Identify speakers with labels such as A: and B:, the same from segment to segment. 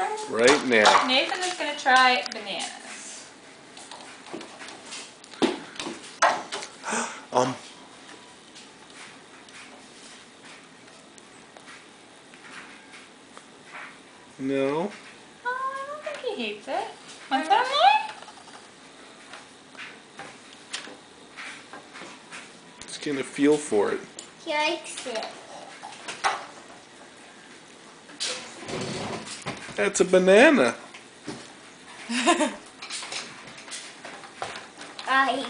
A: Christopher?
B: Right now.
A: Nathan is going to try bananas.
B: No.
A: Oh, I don't think he hates it. Want some more?
B: He's getting a feel for it.
C: He likes it.
B: That's a banana.
C: He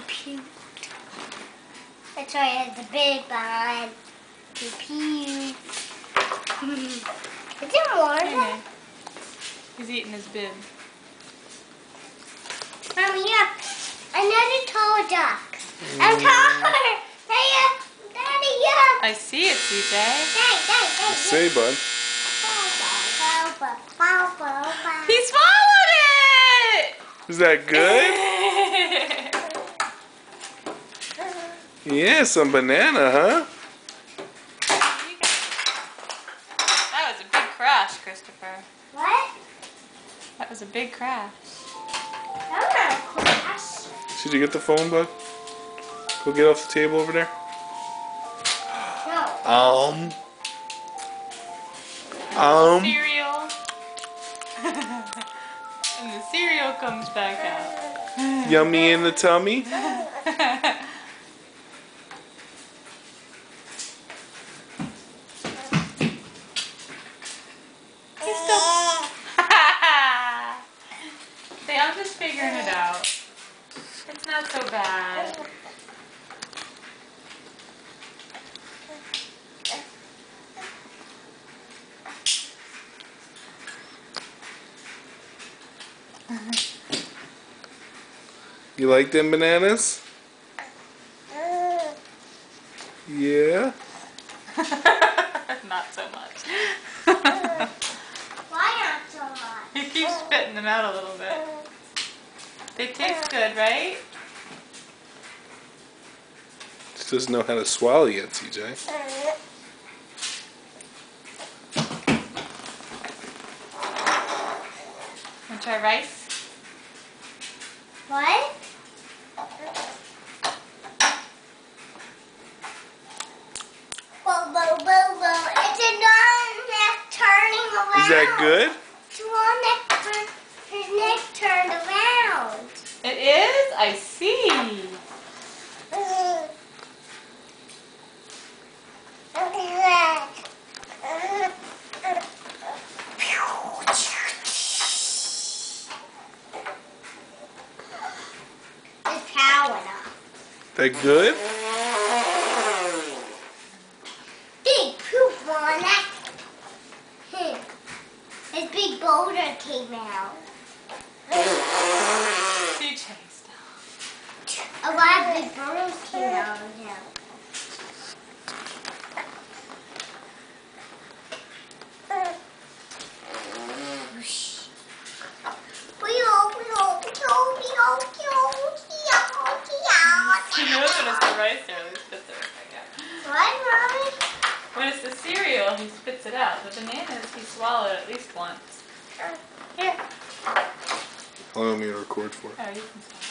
C: puked. That's why he has the big one. He puked. Is there more?
A: Okay. He's eating his bib.
C: Yeah. Another tall duck. I'm taller. Hey, Daddy, yeah.
A: I see it, CJ.
C: Daddy.
B: Say, bud.
A: He swallowed it!
B: Is that good? Yeah, some banana, huh?
A: That was a big crash, Christopher.
C: What?
A: That was a big crash.
C: That was not a crash.
B: Did you get the phone, bud? Go get off the table over there.
C: No.
A: Cereal. And the cereal comes back out.
B: Yummy in the tummy.
A: He's still... See, I'm just figuring it out. It's not so bad.
B: You like them bananas? Yeah.
A: Not so much.
C: Why not so much?
A: He keeps spitting them out a little bit. They taste good, right?
B: Just doesn't know how to swallow yet, CJ.
A: Want to try rice?
C: What? Whoa. It's a neck turning around.
B: Is that good?
C: It's one his neck turned around.
A: It is? I see.
C: It's powering up.
B: That good?
C: Big poop on that. His big boulder came out.
A: CJ, stop.
C: A lot of big burrows came out of him.
A: He knows when it's the rice cereal, he spits it right out.
C: What, Mommy?
A: When it's the cereal, he spits it out. The bananas, he swallowed at least once. Here.
B: How long am I going to record for?
A: Oh, you can swallow.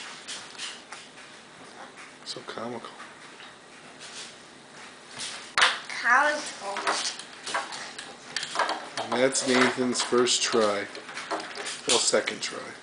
B: So comical.
C: Comical.
B: And that's Nathan's first try. Well, second try.